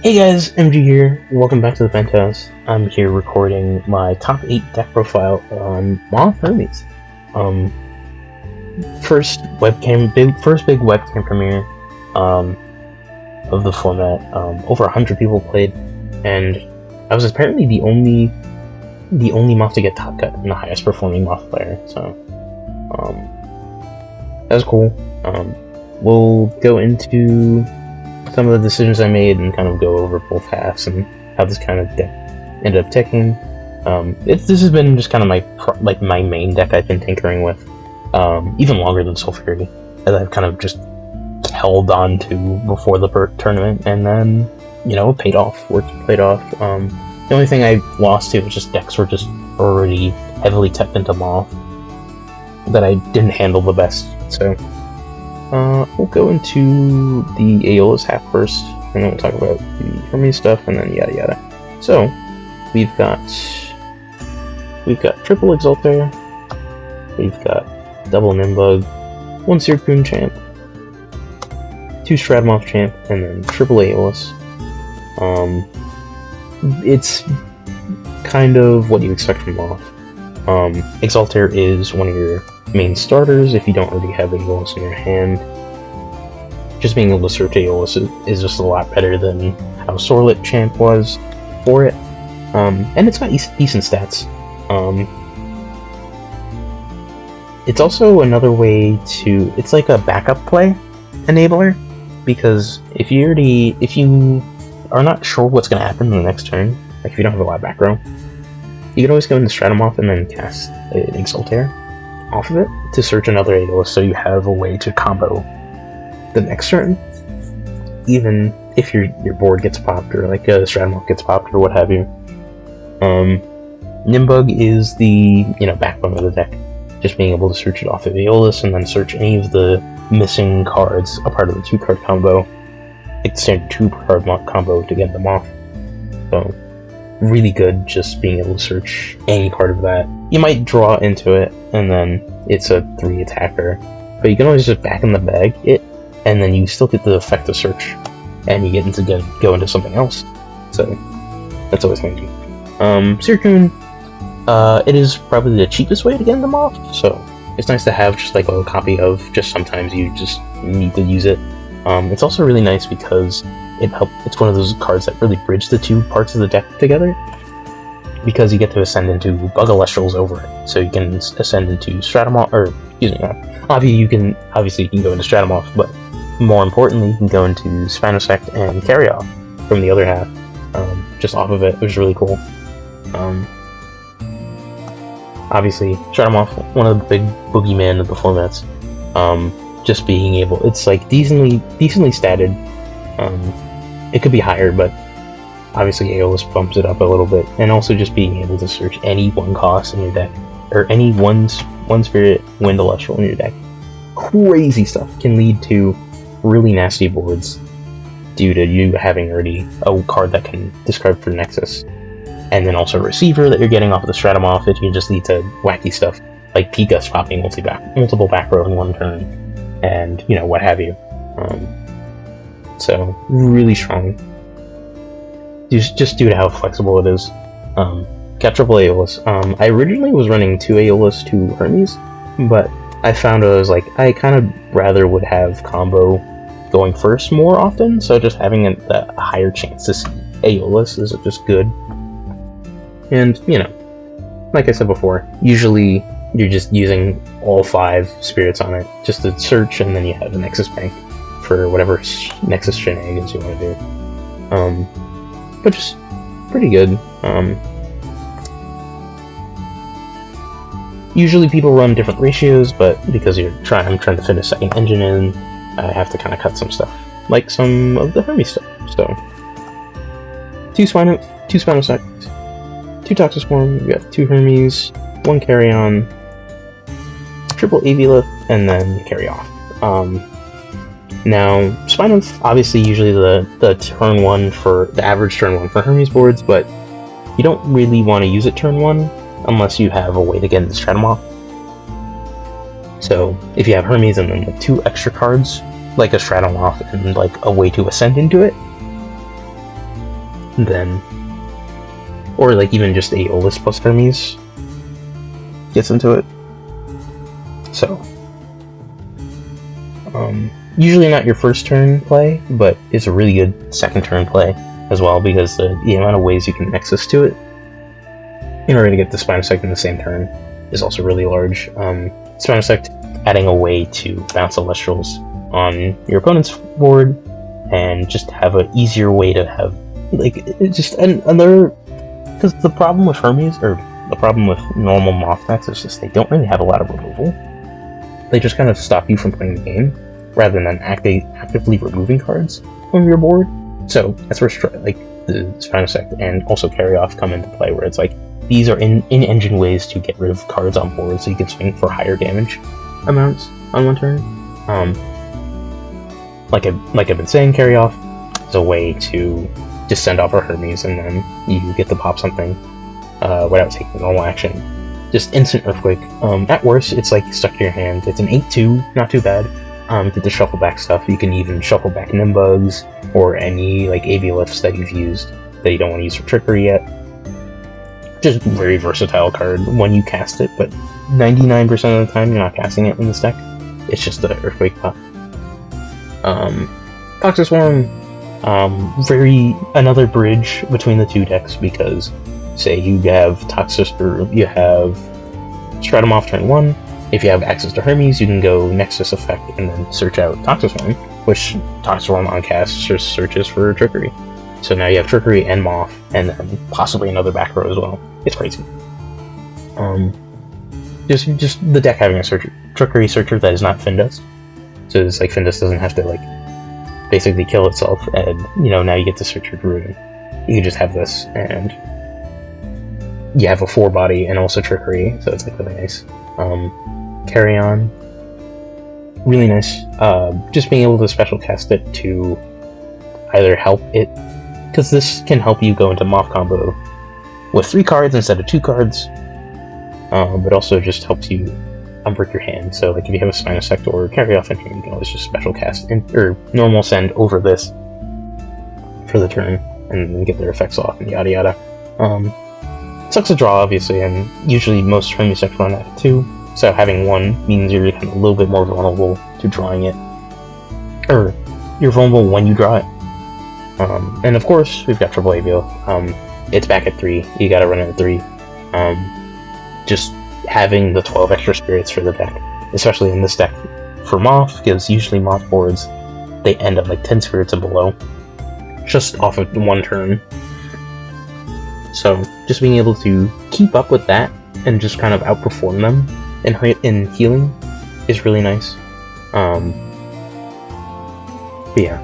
Hey guys, MG here. Welcome back to the Penthouse. I'm here recording my top 8 deck profile on Moth Hermes. First big webcam premiere of the format. Over 100 people played, and I was apparently the only Moth to get top cut and the highest performing Moth player. So that was cool. We'll go into some of the decisions I made and kind of go over both halves and how this kind of deck ended up ticking. This has been just kind of my main deck I've been tinkering with, even longer than Soul Fury, as I've kind of just held on to before the tournament, and then it paid off. Played off. The only thing I lost to was just decks were just already heavily teched into Moth that I didn't handle the best. So we'll go into the Aeolus half first, and then we'll talk about the Hermes stuff, and then yada yada. So we've got triple Exaltair, we've got double Nimbug, one Sircoon champ, two Stratomoth champ, and then triple Aeolus. It's kind of what you expect from Moth. Exaltair is one of your main starters if you don't already have Aeolus in your hand. Just being able to search Aeolus is just a lot better than how Sorlet champ was for it. And it's got decent stats. It's also another way to... It's like a backup play enabler, because if you are not sure what's going to happen in the next turn, like if you don't have a lot of back row, you can always go into Stratomoth and then cast an Exaltair off of it to search another Aeolus, so you have a way to combo the next turn, even if your board gets popped, or like a Stratomoth gets popped, or what have you. Nimbug is the backbone of the deck, just being able to search it off of Aeolus and then search any of the missing cards, a part of the 2-card combo, like the standard 2-card combo to get the Moth. So really good, just being able to search any part of that. You might draw into it, and then it's a 3 attacker, but you can always just back in the bag it, and then you still get the effect of search, and you get to go into something else. So that's always handy. Sircoon, it is probably the cheapest way to get into Moth, so it's nice to have just like a copy of, just sometimes you just need to use it. It's also really nice because it's one of those cards that really bridge the two parts of the deck together, because you get to ascend into Bug-Elestrals over it. So you can ascend into Stratomoth, or excuse me, obviously you can go into Stratomoth, but more importantly, you can go into Spinosect and Carry Off from the other half, just off of it, which is really cool. Obviously, Stratomoth, one of the big boogeymen of the formats. Just being able, it's like decently statted. It could be higher, but obviously Aeolus bumps it up a little bit, and also just being able to search any 1 cost in your deck, or any one spirit Wind Celestial in your deck. Crazy stuff can lead to really nasty boards due to you having already a card that can discard for Nexus, and then also a receiver that you're getting off of the Stratomoth. It can just lead to wacky stuff like P-Gust popping multiple back row in one turn, and what have you. So really strong, just due to how flexible it is. Got triple Aeolus. I originally was running 2 Aeolus, 2 Hermes, but I found I kind of rather would have combo going first more often, so just having a higher chance to see Aeolus is just good. And like I said before, usually you're just using all 5 spirits on it just to search, and then you have a Nexus bank for whatever Nexus shenanigans you want to do. But just pretty good. Usually people run different ratios, but because I'm trying to fit a second engine in, I have to kind of cut some stuff, like some of the Hermes stuff. So 2 Spinosect, 2 Toxiswarm, we got 2 Hermes, 1 Carry-On, triple Aeolus, and then Carry Off. Now, Spinos, obviously usually the turn 1 for the average turn 1 for Hermes boards, but you don't really want to use it turn 1 unless you have a way to get into Stratomoth. So if you have Hermes and then like 2 extra cards, like a Stratomoth and like a way to ascend into it, then, or like even just Aeolus plus Hermes gets into it. So, usually not your first turn play, but it's a really good second turn play as well, because the amount of ways you can nexus to it in order to get the Spinosect in the same turn is also really large. Spinosect adding a way to bounce Celestrals on your opponent's board, and just have an easier way to have, like, just another... Because the problem with Hermes, or the problem with normal Moth decks, is just they don't really have a lot of removal. They just kind of stop you from playing the game, rather than actively removing cards from your board. So that's where like the Spinosect and also Carry Off come into play, where it's like, these are in-engine ways to get rid of cards on board, so you can swing for higher damage amounts on one turn. Like I've been saying, Carry Off is a way to just send off a Hermes, and then you get to pop something without taking normal action. Just instant Earthquake. At worst, it's like stuck to your hand. It's an 8/2, not too bad. Get the shuffle back stuff. You can even shuffle back Nimbugs, or any like Aviolifts that you've used that you don't want to use for trickery yet. Just very versatile card when you cast it, but 99% of the time you're not casting it in this deck. It's just the Earthquake pop. Toxic Swarm, another bridge between the two decks, because say you have you have Stratumorph turn 1. If you have access to Hermes, you can go Nexus Effect and then search out Toxic Swarm, which Toxic Swarm on cast just searches for Trickery. So now you have Trickery and Moth, and then possibly another back row as well. It's crazy. Just the deck having a Trickery searcher that is not Findus. So it's like Findus doesn't have to like basically kill itself, and now you get to search your Druid. You can just have this, and you have a 4-body and also Trickery, so it's like really nice. Carry On, really nice. Just being able to special cast it to either help it, because this can help you go into Moth combo with 3 cards instead of 2 cards, but also just helps you unbrick your hand. So like if you have a Spinosect or Carry Off in here, you can always just special cast or normal send over this for the turn and then get their effects off and yada yada. Sucks to draw, obviously, and usually most Hermes decks run at 2, so having 1 means you're kind of a little bit more vulnerable to drawing it, or you're vulnerable when you draw it. And of course, we've got Triple Avial. It's back at 3, you gotta run it at 3. Just having the 12 extra spirits for the deck, especially in this deck for Moth, because usually Moth boards, they end up like 10 spirits and below, just off of 1 turn. So just being able to keep up with that and just kind of outperform them in healing is really nice. But yeah,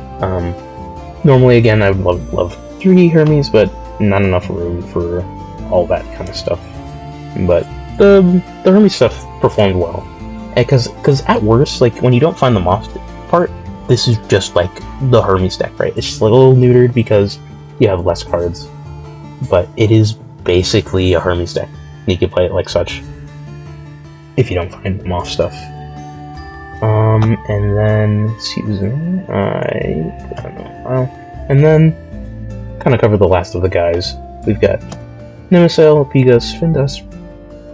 normally again I would love 3 Hermes, but not enough room for all that kind of stuff. But the Hermes stuff performed well, because at worst, like when you don't find the Moth part, this is just like the Hermes deck, right? It's just a little neutered because you have less cards, but it is basically a Hermes deck. You can play it like such if you don't find the Moth stuff. And then, excuse me, I don't know. Well, and then kind of cover the last of the guys. We've got Nemesil, Pigus, Findus,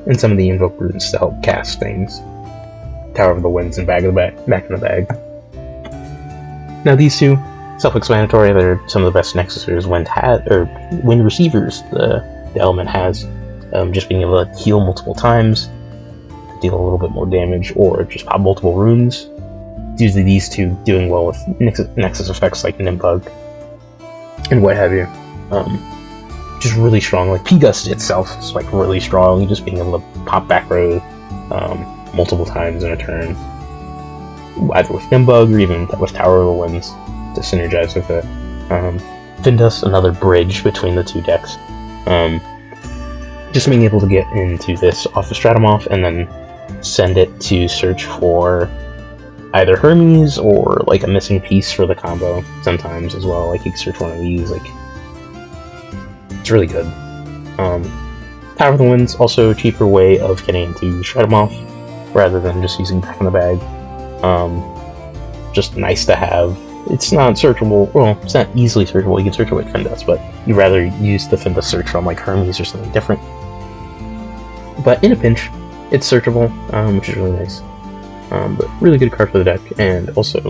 and some of the Invoke Brutes to help cast things. Tower of the Winds and Back in the Bag. Now these two, self-explanatory, they're some of the best Nexusers wind receivers the element has. Just being able to heal multiple times, deal a little bit more damage, or just pop multiple runes. It's usually these two doing well with Nexus effects like Nimbug and what have you. Just really strong. Like P-Gust itself is like really strong, just being able to pop back row multiple times in a turn, either with Nimbug or even with Tower of the Winds to synergize with it. Findus, another bridge between the two decks. Just being able to get into this off the Stratumorph and then send it to search for either Hermes or like a missing piece for the combo sometimes as well. Like you can search one of these, like it's really good. Tower of the Winds, also a cheaper way of getting into Stratumorph rather than just using Back in the Bag. Just nice to have it's not searchable. Well, it's not easily searchable. You can search it with Findus, but you'd rather use the Findus search from like Hermes or something different. But in a pinch, it's searchable, which is really nice. But really good card for the deck, and also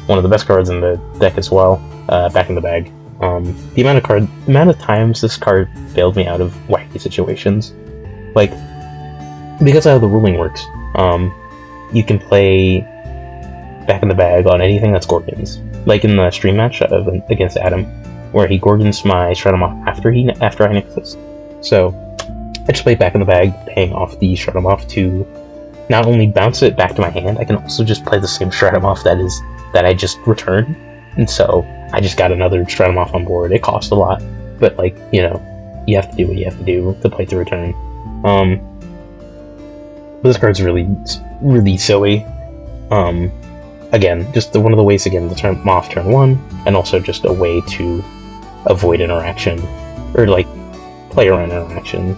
one of the best cards in the deck as well. Back in the bag. The amount of times this card bailed me out of wacky situations, like because of how the ruling works. You can play Back in the Bag on anything that's Gorgons. Like in the stream match against Adam, where he Gorgons my Stratomoth after I Nexus. So I just play Back in the Bag, paying off the Stratomoth to not only bounce it back to my hand, I can also just play the same Stratomoth that I just returned. And so I just got another Stratomoth on board. It cost a lot, but like, you know, you have to do what you have to do to play the return. But this card's really, really silly. Again, just one of the ways to get into turn Moth turn 1, and also just a way to avoid interaction, or like play around interaction,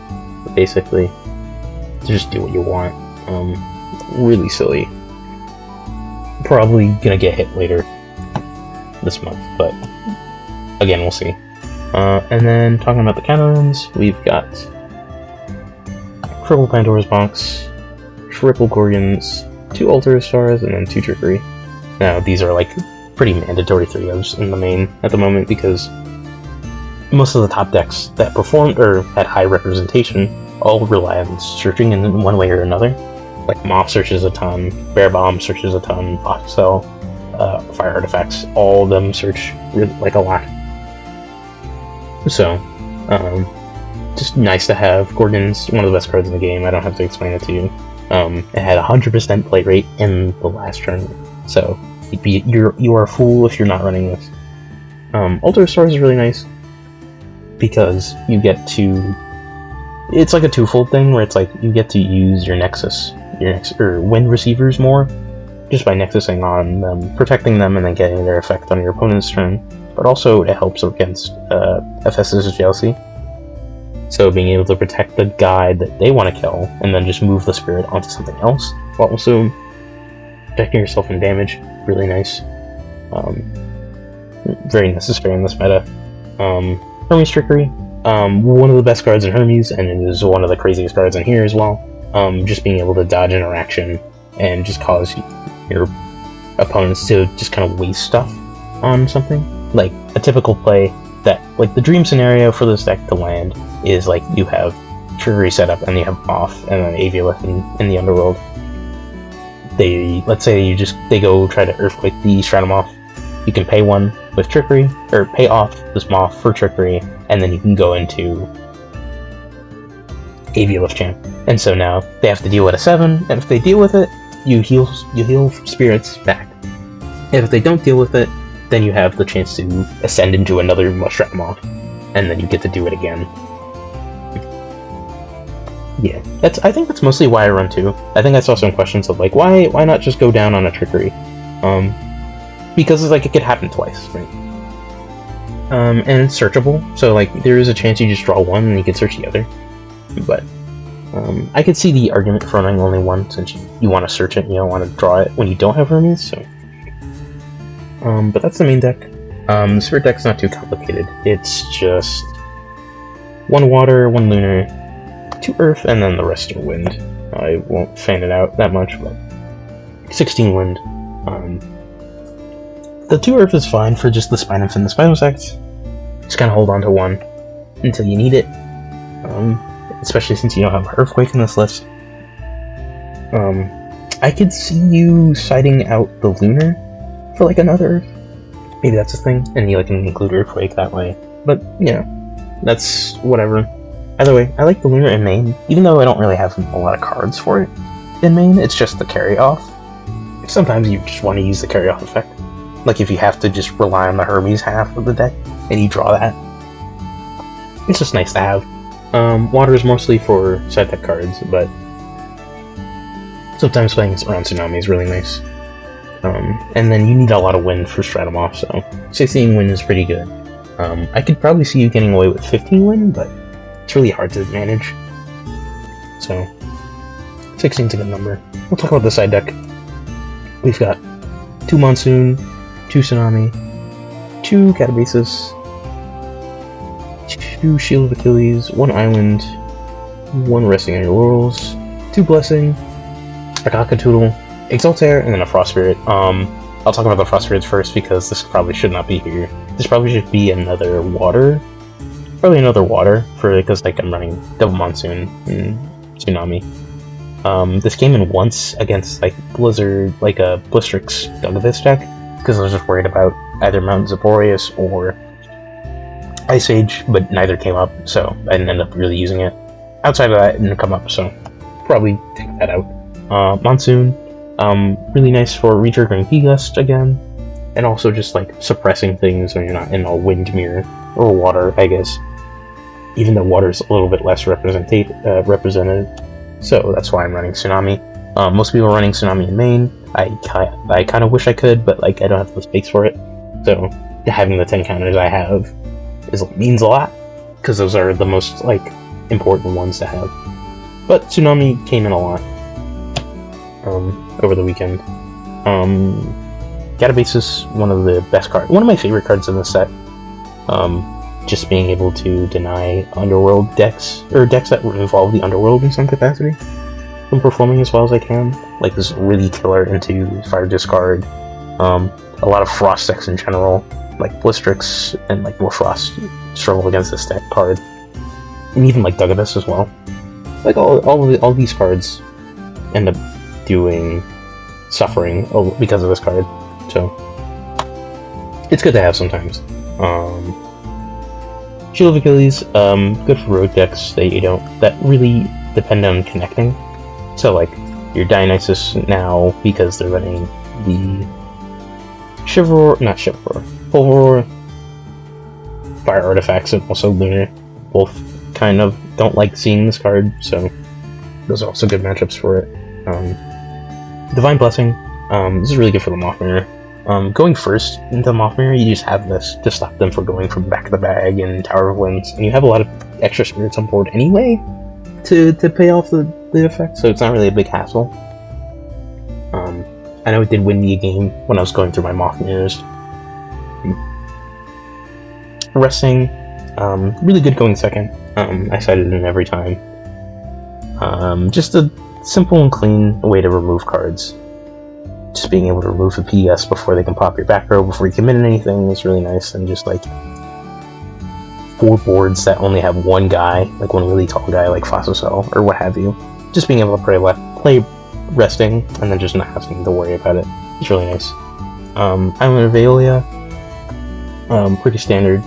basically, to just do what you want. Really silly. Probably gonna get hit later this month, but again, we'll see. And then talking about the counter-ins, we've got triple Pandora's Box, triple Gorgons, 2 Altar Stars, and then 2 Trickery. Now, these are like pretty mandatory 3-ofs in the main at the moment, because most of the top decks that performed or had high representation all rely on searching in one way or another. Like Moth searches a ton, Bear Bomb searches a ton, Foxcell, Fire Artifacts, all of them search like a lot. So, just nice to have. Gorgon's one of the best cards in the game. I don't have to explain it to you. It had 100% play rate in the last tournament, so you are a fool if you're not running this. Altar Stars is really nice because you get to. It's like a twofold thing where it's like you get to use your wind receivers more, just by nexusing on them, protecting them, and then getting their effect on your opponent's turn. But also it helps against FS's jealousy. So being able to protect the guy that they want to kill, and then just move the spirit onto something else, while also protecting yourself from damage, really nice. Very necessary in this meta. Hermes Trickery, one of the best cards in Hermes, and it is one of the craziest cards in here as well. Just being able to dodge interaction and just cause your opponents to just kind of waste stuff on something. Like a typical play that, like the dream scenario for this deck to land is like you have Trickery set up and you have Moth and then Aviolith in the Underworld. Let's say they go try to Earthquake the Stratomoth. You can pay 1 with Trickery, or pay off this Moth for Trickery, and then you can go into Aviolith Champ. And so now they have to deal with a 7, and if they deal with it, you heal spirits back. And if they don't deal with it, then you have the chance to ascend into another Stratomoth, and then you get to do it again. Yeah, I think that's mostly why I run 2. I think I saw some questions of like, why not just go down on a Trickery? Because it's like it could happen twice, right? And it's searchable, so like there is a chance you just draw 1 and you can search the other. But I could see the argument for running only 1, since you want to search it and you don't want to draw it when you don't have Hermes. So, but that's the main deck. The Spirit deck's not too complicated. It's just 1 Water, 1 Lunar, 2 Earth, and then the rest are Wind. I won't fan it out that much, but 16 Wind. The 2 Earth is fine for just the Spinus and the Spinosect. Just kind of hold on to 1 until you need it. Especially since you don't have Earthquake in this list. I could see you siding out the Lunar for like another Earth. Maybe that's a thing, and you like can include Earthquake that way. But, you know, that's whatever. Either way, I like the Lunar in main, even though I don't really have a lot of cards for it in main. It's just the carry-off. Sometimes you just want to use the carry-off effect. Like if you have to just rely on the Hermes half of the deck, and you draw that. It's just nice to have. Water is mostly for side deck cards, but sometimes playing around Tsunami is really nice. And then you need a lot of wind for Stratomoth, so 16 wind is pretty good. I could probably see you getting away with 15 wind, but it's really hard to manage. So 16's a good number. We'll talk about the side deck. We've got 2 Monsoon, 2 Tsunami, 2 Catabasis, 2 Shield of Achilles, 1 Island, 1 Resting on Your Laurels, 2 Blessing, a Cockatoodle, Exaltair, and then a Frost Spirit. I'll talk about the Frost Spirits first because this probably should not be here. This probably should be another water. Probably another water because like I'm running Double Monsoon and Tsunami. This came in once against like Blizzard, like a Blistrix Dugavist deck because I was just worried about either Mount Zeporius or Ice Age, but neither came up, so I didn't end up really using it. Outside of that, it didn't come up, so probably take that out. Monsoon, really nice for retriggering P-Gust again, and also just like suppressing things when you're not in a wind mirror or water, I guess. Even though water's a little bit less represented, so that's why I'm running Tsunami. Most people are running Tsunami in main. I kind of wish I could, but like I don't have the space for it. So having the 10 counters I have means a lot because those are the most like important ones to have. But Tsunami came in a lot over the weekend. Catabasis, one of the best cards, one of my favorite cards in the set. Just being able to deny Underworld decks, or decks that involve the Underworld in some capacity, from performing as well as I can. Like this really killer into Fire Discard. A lot of Frost decks in general, like Blistrix and like more Frost struggle against this deck card. And even like Dugavist as well. Like all these cards end up suffering because of this card. So it's good to have sometimes. Shield of Achilles, good for road decks that really depend on connecting. So like your Dionysus now, because they're running the Fulvor, Fire Artifacts, and also Lunar, both kind of don't like seeing this card, so those are also good matchups for it. Divine Blessing, this is really good for the Moth Mirror. Going first into Moth Mirror, you just have this to stop them from going from back of the bag and Tower of Winds, and you have a lot of extra spirits on board anyway to pay off the effect, so it's not really a big hassle. I know it did win me a game when I was going through my Moth Mirrors. Resting, really good going second. I cited it in every time. Just a simple and clean way to remove cards. Just being able to remove the PS before they can pop your back row before you commit anything is really nice, and just like 4 boards that only have one guy, like one really tall guy like Fossicell or what have you. Just being able to play resting and then just not having to worry about it. It's really nice. Island of Veolia, pretty standard.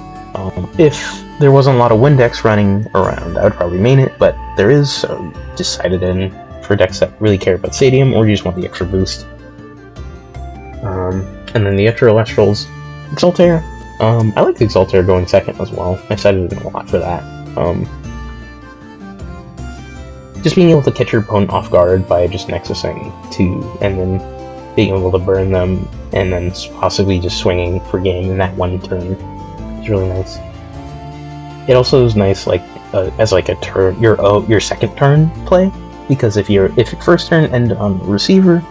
If there wasn't a lot of wind decks running around, I would probably main it, but there is, so just side it in for decks that really care about Stadium or you just want the extra boost. And then the extra Elestrals, Exaltair. I like the Exaltair going second as well. I cited it a lot for that. Just being able to catch your opponent off guard by just Nexusing 2, and then being able to burn them, and then possibly just swinging for game in that one turn is really nice. It also is nice, like as like a turn, your second turn play, because if your first turn ended on receiver,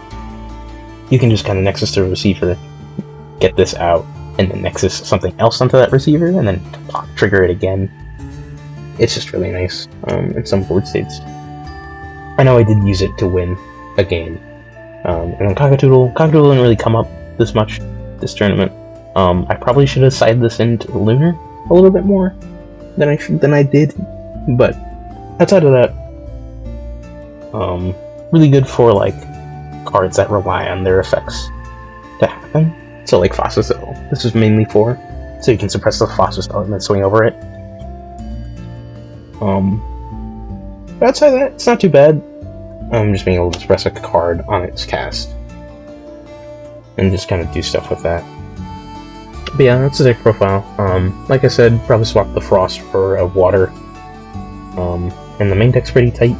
you can just kind of Nexus to receiver, get this out, and then Nexus something else onto that receiver, and then trigger it again. It's just really nice in some board states. I know I did use it to win a game. And then Cockatoodle didn't really come up this much this tournament. I probably should have sided this into Lunar a little bit more than I did, but outside of that, really good for like cards that rely on their effects to happen. So like Fossicell, this is mainly for, so you can suppress the Fossicell and then swing over it. But outside of that, it's not too bad. Just being able to suppress a card on its cast and just kind of do stuff with that. But yeah, that's the deck profile. Like I said, probably swap the Frost for a Water. And the main deck's pretty tight,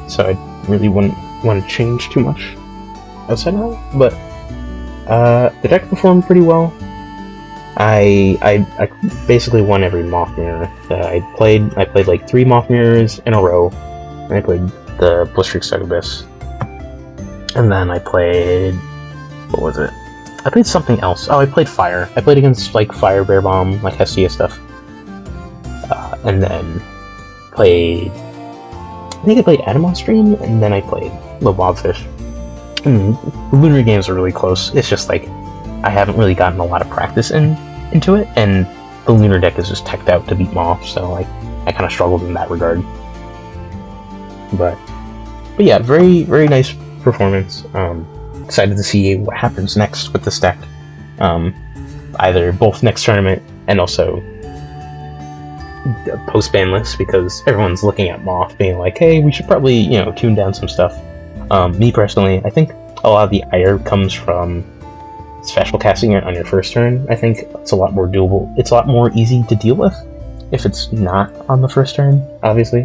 so I really wouldn't want to change too much outside of that. But the deck performed pretty well. I basically won every Moth Mirror that I played. I played like 3 Moth Mirrors in a row. And I played the Blistrix Abyss. And then I played, what was it? I played something else. Oh, I played Fire. I played against like Fire, Bear Bomb, like Hestia stuff. And then played... I think I played Adam on stream, and then I played the Blobfish. The Lunar games are really close. It's just like, I haven't really gotten a lot of practice into it, and the Lunar deck is just teched out to beat Moth, so like, I kind of struggled in that regard. But yeah, very, very nice performance. Excited to see what happens next with this deck. Either both next tournament and also post-ban list, because everyone's looking at Moth being like, hey, we should probably, you know, tune down some stuff. Me personally, I think a lot of the ire comes from special casting it on your first turn. I think it's a lot more doable. It's a lot more easy to deal with if it's not on the first turn, obviously,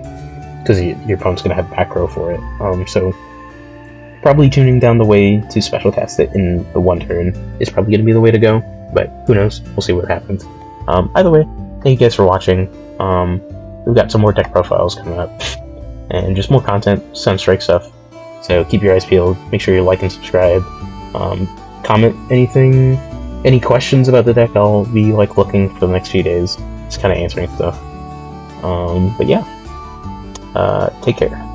because your opponent's going to have back row for it. So probably tuning down the way to special cast it in the one turn is probably going to be the way to go, but who knows? We'll see what happens. Either way, thank you guys for watching. We've got some more deck profiles coming up, and just more content, Sunstrike stuff. So keep your eyes peeled. Make sure you like and subscribe. Comment anything, any questions about the deck. I'll be like looking for the next few days, just kind of answering stuff. But yeah, take care.